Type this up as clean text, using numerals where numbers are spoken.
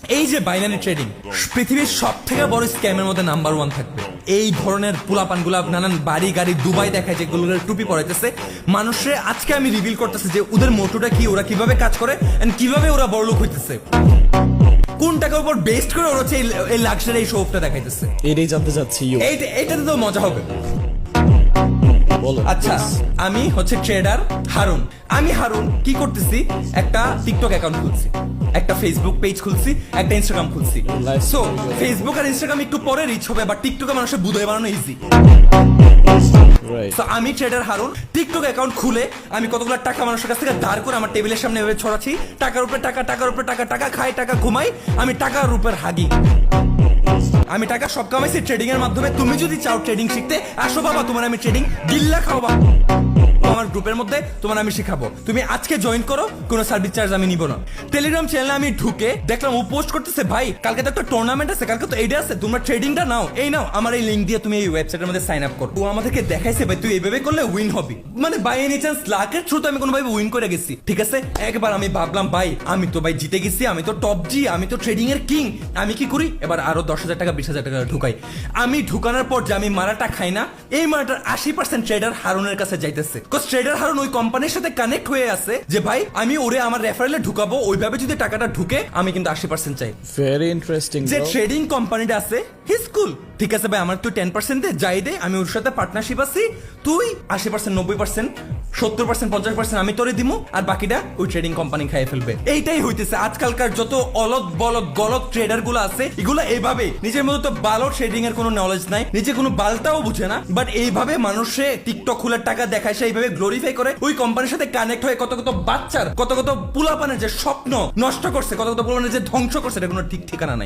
এই যে binary trading পৃথিবীর সব থেকে বড় স্ক্যামের মধ্যে নাম্বার 1 থাকবে। এই ধরনের পোলাপানগুলা নানান বাড়ি গাড়ি দুবাই দেখায়, যেগুলো টুপি পরাইতেছে মানুষে। আজকে আমি রিভিল করতেছি যে ওদের মোটোটা কি, ওরা কিভাবে কাজ করে এন্ড কিভাবে ওরা বড়লোক হইতেছে, কোন টাকার উপর বেস্ট করে ওরা হচ্ছে এই লাক্সারি এই শোটা দেখাইতেছে। এটাই জানতে চাচ্ছি। এইটাতে তো মজা হবে। বলো। আচ্ছা, আমি হচ্ছে ট্রেডার হারুন। আমি হারুন কি করতেছি, একটা টিকটক অ্যাকাউন্ট খুলছি, একটা ফেসবুক পেজ খুলছি, একটা ইনস্টাগ্রাম খুলছি। সো ফেসবুক আর ইনস্টাগ্রাম একটু পরে রিচ হবে, বাট টিকটকে মানুষের বুঝাই বানানো ইজি। আমি ট্রেডার হারুন টিকটক অ্যাকাউন্ট খুলে আমি কতগুলো টাকা মানুষের কাছ থেকে ধার করে আমার টেবিলের সামনে এভাবে ছড়াচ্ছি। টাকার উপরে টাকা, টাকার উপরে টাকা, টাকা খাই, টাকা ঘুমাই, আমি টাকার উপর হাগি। আমি টাকা সব কামাইছি ট্রেডিং এর মাধ্যমে। তুমি যদি চাও ট্রেডিং শিখতে, আসো বাবা, তোমার আমি ট্রেডিং গিল্লা খাওয়াবো। আমার গ্রুপের মধ্যে তোমার আমি শিখাবো। তুমি আজকে জয়েন করো, কোনো সার্ভিস চার্জ আমি নিব না। টেলিগ্রাম চ্যানেলে আমি ঢুকে দেখলাম ও পোস্ট করতেছে, ভাই কালকে তো একটা টুর্নামেন্ট আছে, কালকে তো এইটা আছে, তোমরা ট্রেডিংটা নাও, এই নাও আমার এই লিঙ্ক দিয়ে তুমি এই ওয়েবসাইটের মধ্যে সাইন আপ করো। ও আমাদেরকে দেখাইছে, ভাই তুই এইভাবে করলে উইন হবি। মানে বাই এনি চান্স লাকের থ্রুতে আমি কোনোভাবে উইন করে গেছি, ঠিক আছে। একবার আমি ভাবলাম, ভাই আমি তো ভাই জিতে গেছি, আমি তো টপ জি, আমি তো ট্রেডিং এর কিং। আমি কি করি, এবার আরো 10,000 টাকা 20,000 টাকা ঢুকাই। আমি ঢুকানোর পর যে আমি মারাটা খাই না, এই মারাটার 80% ট্রেডার হারুনের কাছে যাইতেছে। ট্রেডার হারুন ওই কোম্পানির সাথে কানেক্ট হয়ে আছে যে ভাই আমি ওরে আমার রেফারেলে ঢুকাবো, ওইভাবে যদি টাকাটা ঢুকে আমি কিন্তু 80% চাই। Very interesting. যে ট্রেডিং কোম্পানিটা আছে হিজ কুল, ঠিক আছে ভাই, আমার তুই 10% দে, যাই দে, আমি ওর সাথে পার্টনারশিপ আছি, তুই 80%, 90%, 70%, 50% আমি তোরে দিমু, আর বাকিটা ওই ট্রেডিং কোম্পানি খাইয়ে ফেলবে। এইটাই হইতেছে আজকালকার যত অলদ বলদ গলদ ট্রেডার গুলো আছে, এগুলো এইভাবে নিজের মতো তো ভালো ট্রেডিং এর কোনো নলেজ নাই, নিজে কোনো বালটাও বুঝে না, বাট এইভাবে মানুষে টিকটক খুলে টাকা দেখায়, সেইভাবে গ্লোরিফাই করে, ওই কোম্পানির সাথে কানেক্ট হয়ে কত কত বাচ্চার, কত কত পুলাপানের যে স্বপ্ন নষ্ট করছে, কত কত পুলাপানের যে ধ্বংস করছে, এটা কোনো ঠিক ঠিকানা নাই।